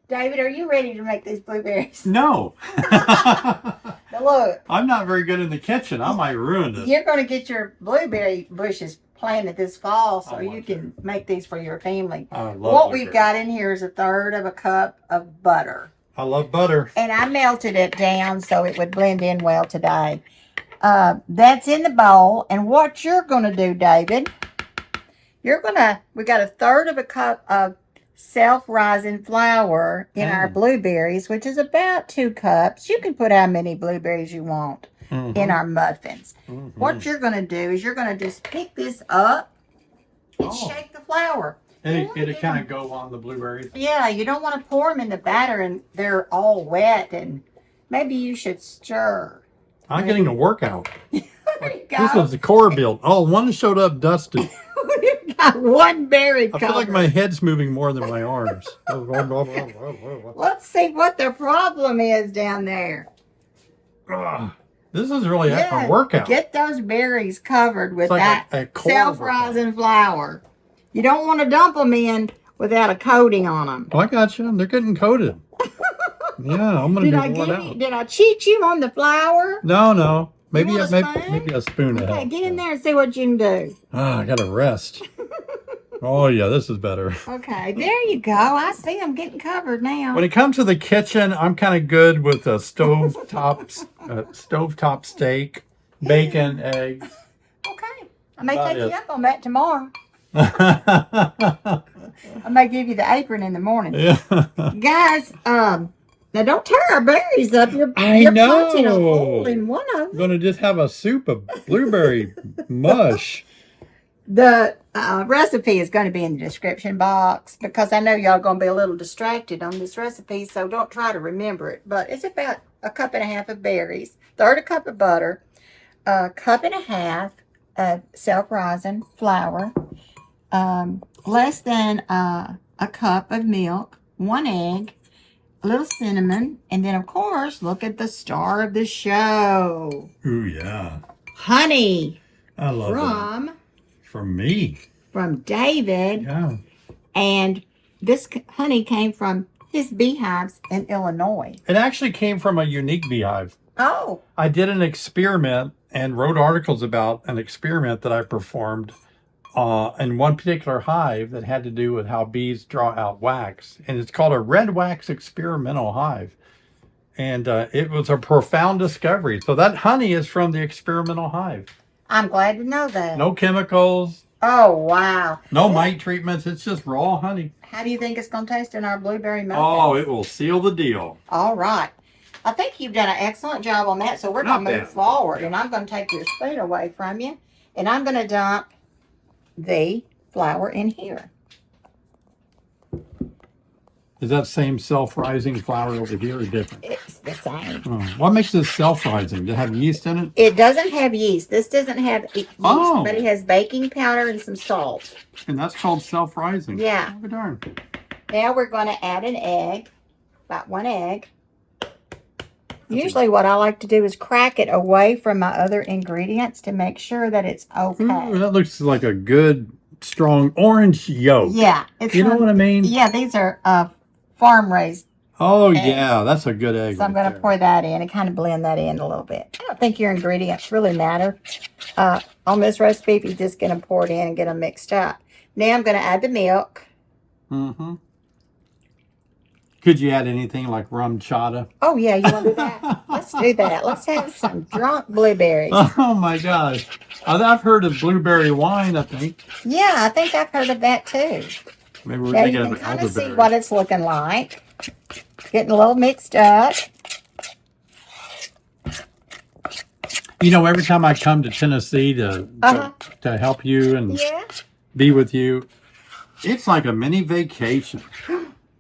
David, are you ready to make these blueberries? No. Now look. I'm not very good in the kitchen. I might ruin this. You're going to get your blueberry bushes planted this fall so you can make these for your family. What we've got in here is 1/3 of a cup of butter. I love butter. And I melted it down so it would blend in well today. That's in the bowl. And what you're going to do, David, we got 1/3 of a cup of self-rising flour in our blueberries, which is about 2 cups. You can put how many blueberries you want in our muffins. What you're going to do is you're going to just pick this up and shake the flour. It'll kind of go on the blueberries. Yeah, you don't want to pour them in the batter and they're all wet, and maybe you should stir. I'm getting a workout. There you go. This was the core build. Oh, one showed up dusty. You got one berry covered. I feel like my head's moving more than my arms. Let's see what the problem is down there. This is really a workout. Get those berries covered with that self-rising flour. You don't want to dump them in without a coating on them. Oh, I got you. They're getting coated. Yeah, I'm going to be worn out. Did I cheat you on the flour? No. Maybe a spoon. Okay, get in there and see what you can do. I got to rest. Oh, yeah, this is better. Okay, there you go. I see them getting covered now. When it comes to the kitchen, I'm kind of good with a stovetop steak, bacon, eggs. Okay, I may take you up on that tomorrow. I may give you the apron in the morning. Yeah. Guys, now don't tear our berries up. You're punching a hole in one of them. I'm going to just have a soup of blueberry mush. The recipe is going to be in the description box because I know y'all are going to be a little distracted on this recipe, so don't try to remember it. But it's about 1.5 cups of berries, 1/3 cup of butter, 1.5 cups of self-rising flour, less than a cup of milk, 1 egg, a little cinnamon, and then, of course, look at the star of the show. Ooh, yeah. Honey. I love that. From me. From David. Yeah. And this honey came from his beehives in Illinois. It actually came from a unique beehive. Oh. I did an experiment and wrote articles about an experiment that I performed in one particular hive that had to do with how bees draw out wax. And it's called a red wax experimental hive. And it was a profound discovery. So that honey is from the experimental hive. I'm glad to know that. No chemicals. Oh, wow. No mite treatments. It's just raw honey. How do you think it's going to taste in our blueberry muffins? Oh, it will seal the deal. All right. I think you've done an excellent job on that. So we're going to move forward. And I'm going to take your spoon away from you. And I'm going to dump the flour in here. Is that same self-rising flour over here or different? It's the same. Oh, what makes this self-rising? Does it have yeast in it? It doesn't have yeast. This doesn't have yeast, but it has baking powder and some salt. And that's called self-rising. Yeah. Oh, darn. Now we're going to add an egg, about 1 egg. Usually what I like to do is crack it away from my other ingredients to make sure that it's okay. Ooh, that looks like a good, strong orange yolk. Yeah. You know what I mean? Yeah, these are farm-raised. Oh, eggs. Yeah, that's a good egg. So I'm going to pour that in and kind of blend that in a little bit. I don't think your ingredients really matter on this recipe if you're just going to pour it in and get them mixed up. Now I'm going to add the milk. Mm-hmm. Could you add anything like rum chata? Oh, yeah, you want to do that? Let's do that. Let's have some drunk blueberries. Oh, my gosh. I've heard of blueberry wine, I think. Yeah, I think I've heard of that, too. Maybe we're thinking of elderberry. You can kind of see what it's looking like. Getting a little mixed up. You know, every time I come to Tennessee to help you and be with you, it's like a mini vacation.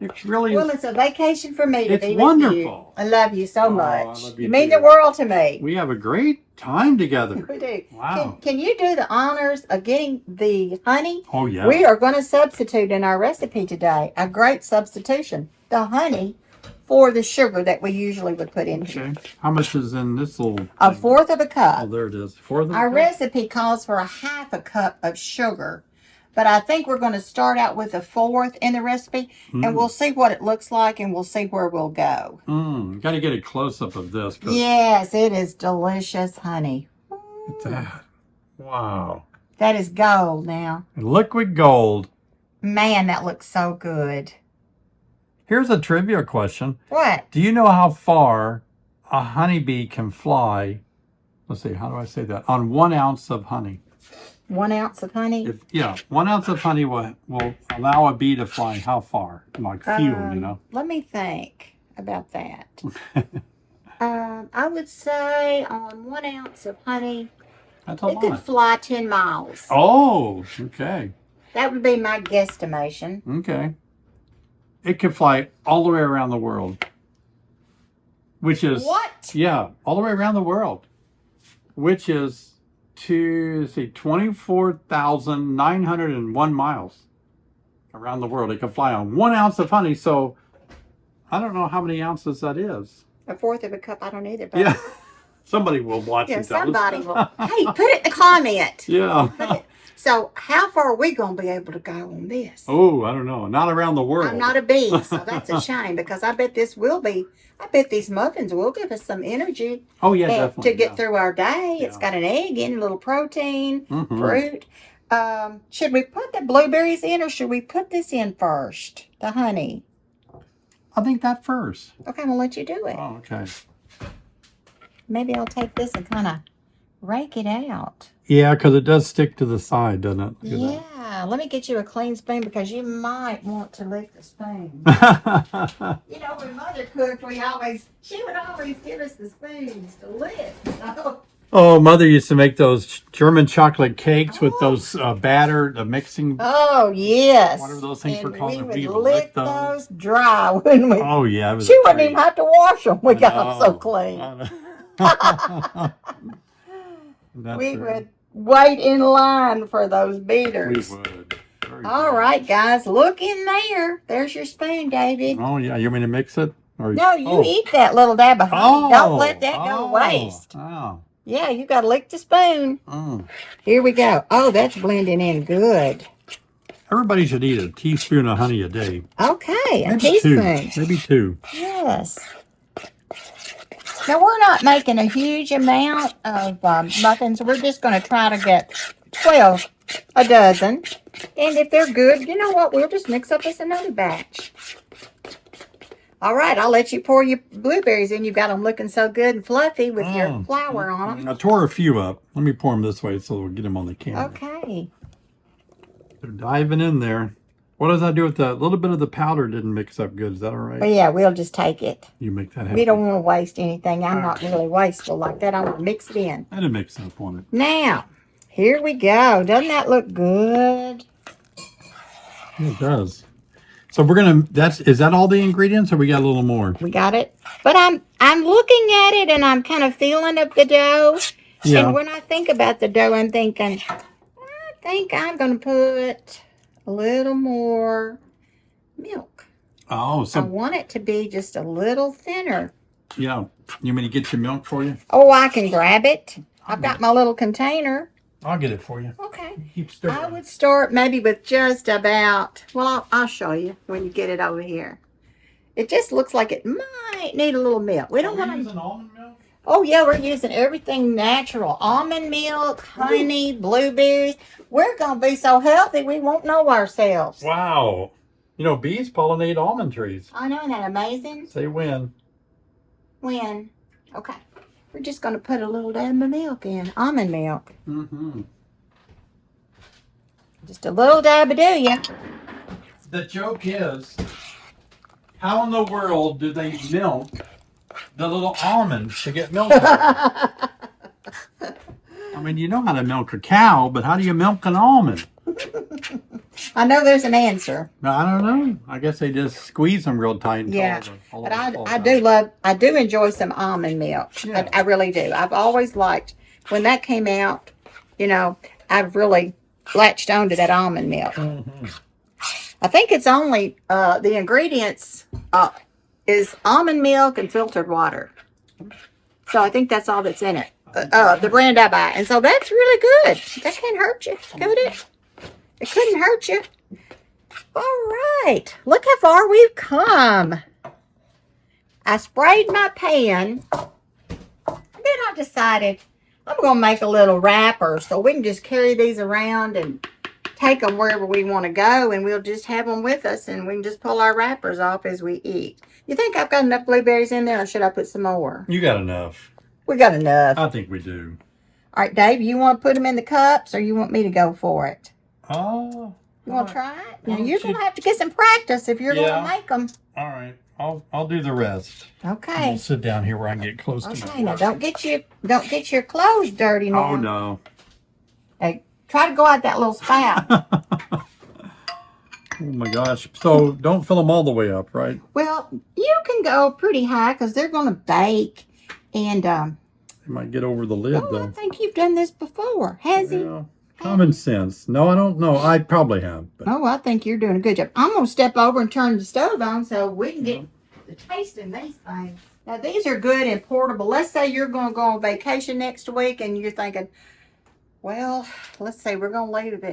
It really is. Well, it's a vacation for me to be with wonderful. You. I love you so much. I love you mean the world to me. We have a great time together. We do. Wow. Can you do the honors of getting the honey? Oh, yeah. We are going to substitute in our recipe today a great substitution. The honey for the sugar that we usually would put in here. How much is in this little? 1/4 of a cup. Oh, there it is. 1/4 of a cup. Our recipe calls for 1/2 cup of sugar. But I think we're going to start out with a fourth in the recipe, and we'll see what it looks like, and we'll see where we'll go. Got to get a close-up of this. Yes, it is delicious honey. Look at that. Wow. That is gold now. Liquid gold. Man, that looks so good. Here's a trivia question. What? Do you know how far a honeybee can fly? Let's see, how do I say that? On 1 ounce of honey. 1 ounce of honey? 1 ounce of honey will allow a bee to fly how far? Like fuel, you know? Let me think about that. I would say on 1 ounce of honey, That's a it lot. could fly 10 miles. Oh, okay. That would be my guesstimation. Okay. It can fly all the way around the world. Which is... What? Yeah, all the way around the world. Which is... 24,901 miles around the world. It can fly on 1 ounce of honey, so I don't know how many ounces that is. A fourth of a cup, I don't either. But Yeah, somebody will watch it. Somebody will. Hey, put it in the comment. Yeah. So, how far are we going to be able to go on this? Oh, I don't know. Not around the world. I'm not a bee, so that's a shame because I bet these muffins will give us some energy. Oh, yeah, definitely. To get through our day. Yeah. It's got an egg in, a little protein, fruit. Should we put the blueberries in or should we put this in first? The honey. I think that first. Okay, I'm going to let you do it. Oh, okay. Maybe I'll take this and kind of rake it out. Yeah, because it does stick to the side, doesn't it? Yeah. Let me get you a clean spoon because you might want to lick the spoon. You know, when Mother cooked, she would always give us the spoons to lick. So. Oh, Mother used to make those German chocolate cakes with those batter, the mixing. Oh, yes. Whatever those things were called. And we would lick those dry, wouldn't we? Oh, yeah. She wouldn't even have to wash them. We got them so clean. We would wait in line for those beaters. We would. All right, guys. Look in there. There's your spoon, David. Oh, yeah. You want me to mix it? No, you eat that little dab of honey. Don't let that go waste. Oh. Yeah, you got to lick the spoon. Here we go. Oh, that's blending in good. Everybody should eat a teaspoon of honey a day. Okay, a teaspoon. Maybe 2. Yes. Now, we're not making a huge amount of muffins. We're just going to try to get 12 a dozen. And if they're good, you know what? We'll just mix up with another batch. All right, I'll let you pour your blueberries in. You've got them looking so good and fluffy with your flour on them. I tore a few up. Let me pour them this way so we'll get them on the camera. Okay. They're diving in there. What does that do with the little bit of the powder didn't mix up good? Is that all right? Well, yeah, we'll just take it. You make that happen. We don't want to waste anything. I'm not really wasteful like that. I want to mix it in. I didn't mix up on it. Now, here we go. Doesn't that look good? It does. So we're gonna. Is that all the ingredients, or we got a little more? We got it. But I'm looking at it and I'm kind of feeling up the dough. Yeah. And when I think about the dough, I'm thinking, I think I'm gonna put a little more milk. Oh, so I want it to be just a little thinner. Yeah. You mean to get your milk for you? Oh, I can grab it. I've got my little container. I'll get it for you. Okay. Keep stirring. I would start maybe with just about, well, I'll show you when you get it over here. It just looks like it might need a little milk. We don't want to. Using almond milk? Oh, yeah, we're using everything natural. Almond milk, honey, blueberries. We're going to be so healthy we won't know ourselves. Wow. You know, bees pollinate almond trees. I know, isn't that amazing? Say when. When? Okay. We're just going to put a little dab of milk in. Almond milk. Mm-hmm. Just a little dab of do ya. The joke is, how in the world do they milk the little almonds to get milk out? I mean, you know how to milk a cow, but how do you milk an almond? I know there's an answer. No, I don't know. I guess they just squeeze them real tight. Yeah, but I do enjoy some almond milk. Yeah. I really do. I've always liked, when that came out, you know, I've really latched on to that almond milk. Mm-hmm. I think it's only, the ingredients is almond milk and filtered water. So I think that's all that's in it. The brand I buy. And so that's really good. That can't hurt you, could it? It couldn't hurt you. All right. Look how far we've come. I sprayed my pan. Then I decided I'm going to make a little wrapper so we can just carry these around and take them wherever we want to go, and we'll just have them with us, and we can just pull our wrappers off as we eat. You think I've got enough blueberries in there, or should I put some more? You got enough. We got enough. I think we do. All right, Dave, you want to put them in the cups, or you want me to go for it? Oh. You want to try it? Now, you're going to have to get some practice if you're going to make them. All right. I'll do the rest. Okay. I'll sit down here where I can get close to my Okay, now don't get your clothes dirty now. Oh no. Hey, try to go out that little spout. Oh my gosh. So don't fill them all the way up, right? Well, you can go pretty high because they're going to bake. And You might get over the lid I though. think you've done this before. Has he? Yeah. Common sense. No, I don't know. I probably have. But... Oh, I think you're doing a good job. I'm going to step over and turn the stove on so we can get the taste in these things. Now, these are good and portable. Let's say you're going to go on vacation next week and you're thinking, well, let's say we're going to leave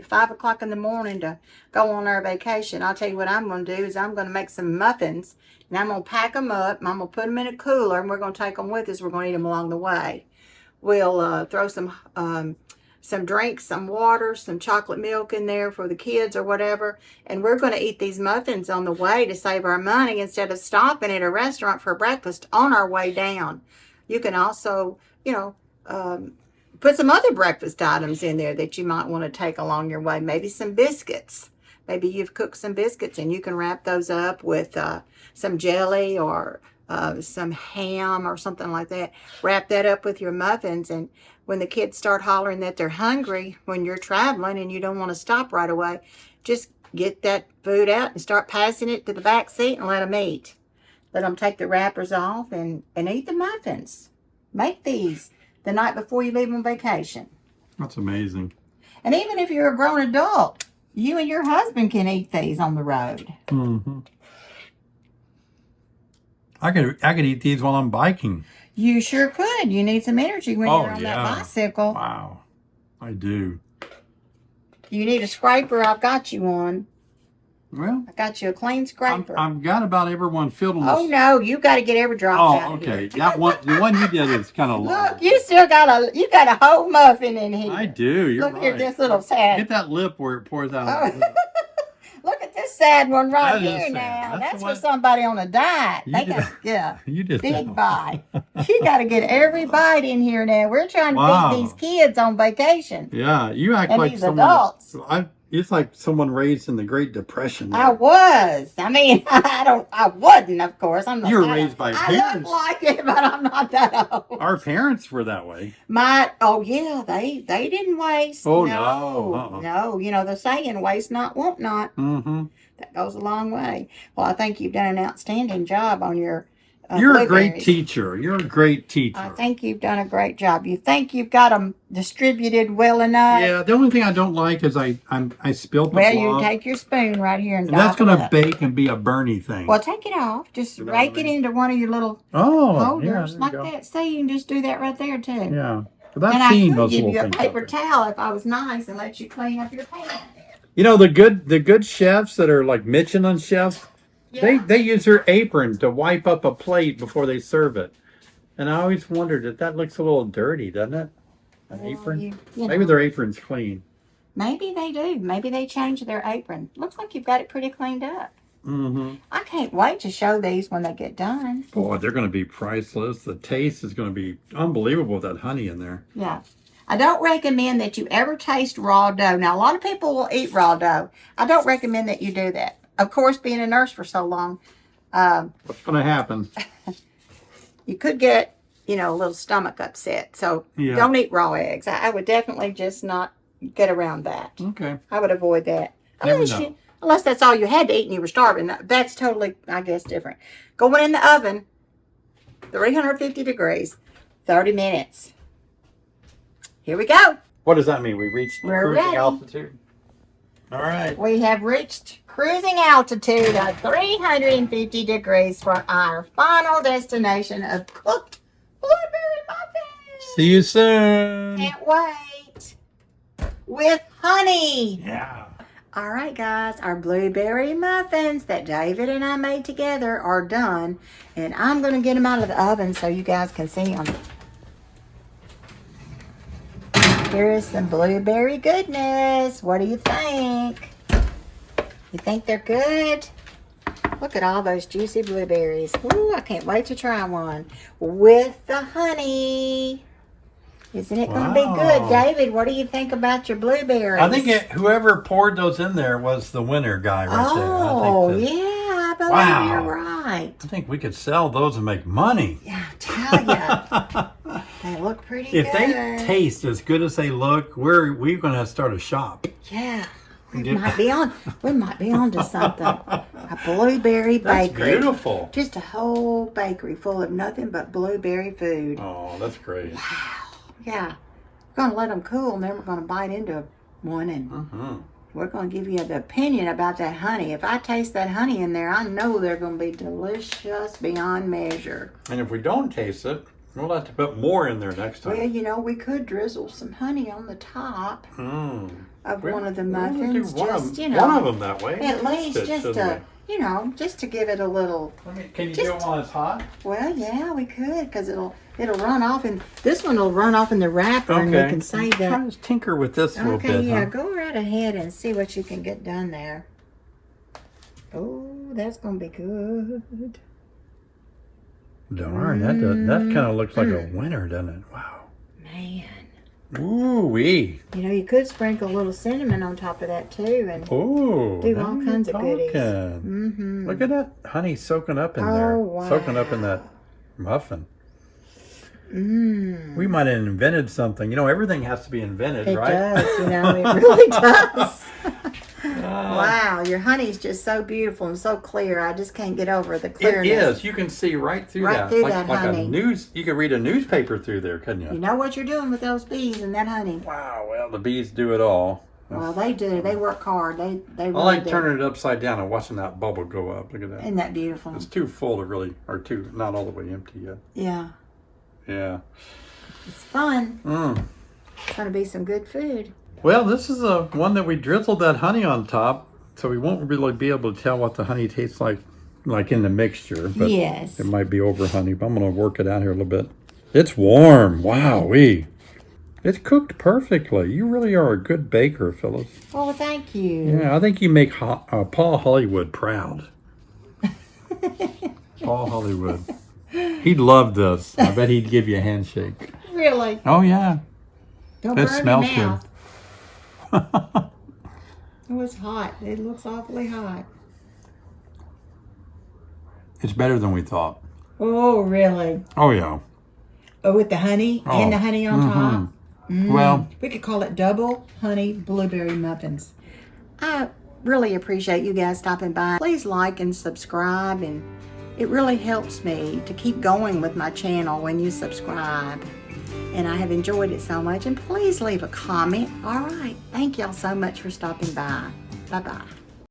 at 5 o'clock in the morning to go on our vacation. I'll tell you what I'm going to do is I'm going to make some muffins, and I'm going to pack them up, and I'm going to put them in a cooler, and we're going to take them with us. We're going to eat them along the way. We'll throw some drinks, some water, some chocolate milk in there for the kids or whatever. And we're going to eat these muffins on the way to save our money instead of stopping at a restaurant for breakfast on our way down. You can also, put some other breakfast items in there that you might want to take along your way. Maybe some biscuits. Maybe you've cooked some biscuits and you can wrap those up with some jelly or some ham or something like that. Wrap that up with your muffins, and when the kids start hollering that they're hungry when you're traveling and you don't want to stop right away, just get that food out and start passing it to the back seat and let them eat. Let them take the wrappers off and eat the muffins. Make these the night before you leave on vacation. That's amazing. And even if you're a grown adult, you and your husband can eat these on the road. Mm-hmm. I could eat these while I'm biking. You sure could. You need some energy when you're on that bicycle. Wow. I do. You need a scraper. I've got you one. Well, I got you a clean scraper. I've got about everyone filled on this. Oh no, you got to get every drop out. Oh, okay. Here. That one, the one you did is kind of low. Look, you still got a whole muffin in here. I do. You're Look right. at this little sad. Get that lip where it pours out. Oh. Look at this sad one right That is here sad. now. That's That's the for one- somebody on a diet. You They did- got, yeah. You did Big that. bite. You got to get every bite in here now. We're trying to Wow. feed these kids on vacation. Yeah, you act And like these someone. adults. It's like someone raised in the Great Depression. I was. I mean, I wasn't, of course. I'm not. You were that raised by old. I parents. look like it, but I'm not that old. Our parents were that way. Oh yeah, they didn't waste. Oh, no. no. Uh-uh. No, you know the saying, waste not, want not. Mm-hmm. That goes a long way. Well, I think you've done an outstanding job on your You're a great blueberries. teacher. You're a great teacher. I think you've done a great job. You think you've got them distributed well enough? Yeah, the only thing I don't like is I spilled the Well, blob. you take your spoon right here and And that's going to bake and be a Bernie thing. Well, take it off. Just You know what I rake it mean? into one of your little Oh, holders yeah, there like you go. that. See, you can just do that right there, too. Yeah. But And I've I seen could those give little you a things. paper out there. towel if I was nice and let you clean up your pan. You know, the good chefs that are like Michelin chefs, Yeah. they use their apron to wipe up a plate before they serve it. And I always wondered if that looks a little dirty, doesn't it? An Well, apron? you Maybe know, their apron's clean. maybe they do. Maybe they changed their apron. Looks like you've got it pretty cleaned up. Mm-hmm. I can't wait to show these when they get done. Boy, they're going to be priceless. The taste is going to be unbelievable with that honey in there. Yeah. I don't recommend that you ever taste raw dough. Now, a lot of people will eat raw dough. I don't recommend that you do that. Of course, being a nurse for so long, What's going to happen? you could get, a little stomach upset. So Yeah. don't eat raw eggs. I would definitely just not get around that. Okay. I would avoid that. Never know. Unless that's all you had to eat and you were starving. That's totally, I guess, different. Going in the oven, 350 degrees, 30 minutes. Here we go. What does that mean? We reached the We're cruising ready. altitude? All right. We have reached cruising altitude of 350 degrees for our final destination of cooked blueberry muffins. See you soon. Can't wait. with honey. Yeah. All right, guys, our blueberry muffins that David and I made together are done. And I'm going to get them out of the oven so you guys can see them. Here is some blueberry goodness. What do you think? You think they're good? Look at all those juicy blueberries. Ooh, I can't wait to try one with the honey. Isn't it going to be good? David, what do you think about your blueberries? I think whoever poured those in there was the winner guy right there. Oh, yeah, I believe you're right. I think we could sell those and make money. Yeah, I tell you. They look pretty good. If they taste as good as they look, we're going to start a shop. Yeah. We might be on to something. A blueberry That's bakery. Beautiful. Just a whole bakery full of nothing but blueberry food. Oh, that's great. Wow. Yeah. We're going to let them cool, and then we're going to bite into one, and we're going to give you the opinion about that honey. If I taste that honey in there, I know they're going to be delicious beyond measure. And if we don't taste it, we'll have to put more in there next time. Well, you know, we could drizzle some honey on the top of one of the muffins. One of them that way. At least just to give it a little. Can you do it while it's hot? Well, yeah, we could, because it'll run off, and this one will run off in the wrapper, and we can save that. Try to tinker with this a little bit. Okay, yeah, go right ahead and see what you can get done there. Oh, that's gonna be good. Darn, that kind of looks like a winner, doesn't it? Wow. Man. Ooh-wee. You know, you could sprinkle a little cinnamon on top of that too, and do all kinds of goodies. Look at that honey soaking up in there. Wow. Soaking up in that muffin. We might have invented something. You know, everything has to be invented, right? It does, you know, it really does. Wow, your honey's just so beautiful and so clear. I just can't get over the clearness. It is. You can see right through that. Like honey. You could read a newspaper through there, couldn't you? You know what you're doing with those bees and that honey. Wow, well, the bees do it all. Well, they do. They work hard. They I like turning it upside down and watching that bubble go up. Look at that. Isn't that beautiful? It's too full to really, or too, not all the way empty yet. Yeah. Yeah. It's fun. It's going to be some good food. Well, this is one that we drizzled that honey on top, so we won't really be able to tell what the honey tastes like in the mixture. But yes. It might be over honey, but I'm going to work it out here a little bit. It's warm. Wow-wee. It's cooked perfectly. You really are a good baker, Phyllis. Oh, thank you. Yeah, I think you make Paul Hollywood proud. Paul Hollywood. He'd love this. I bet he'd give you a handshake. Really? Oh, yeah. Don't It burn smells your mouth. Oh, it's hot. It looks awfully hot. It's better than we thought. Oh, really? Oh, yeah. Oh, with the honey and the honey on top? Well, we could call it double honey blueberry muffins. I really appreciate you guys stopping by. Please like and subscribe, and it really helps me to keep going with my channel when you subscribe. And I have enjoyed it so much. And please leave a comment. All right. Thank y'all so much for stopping by. Bye-bye.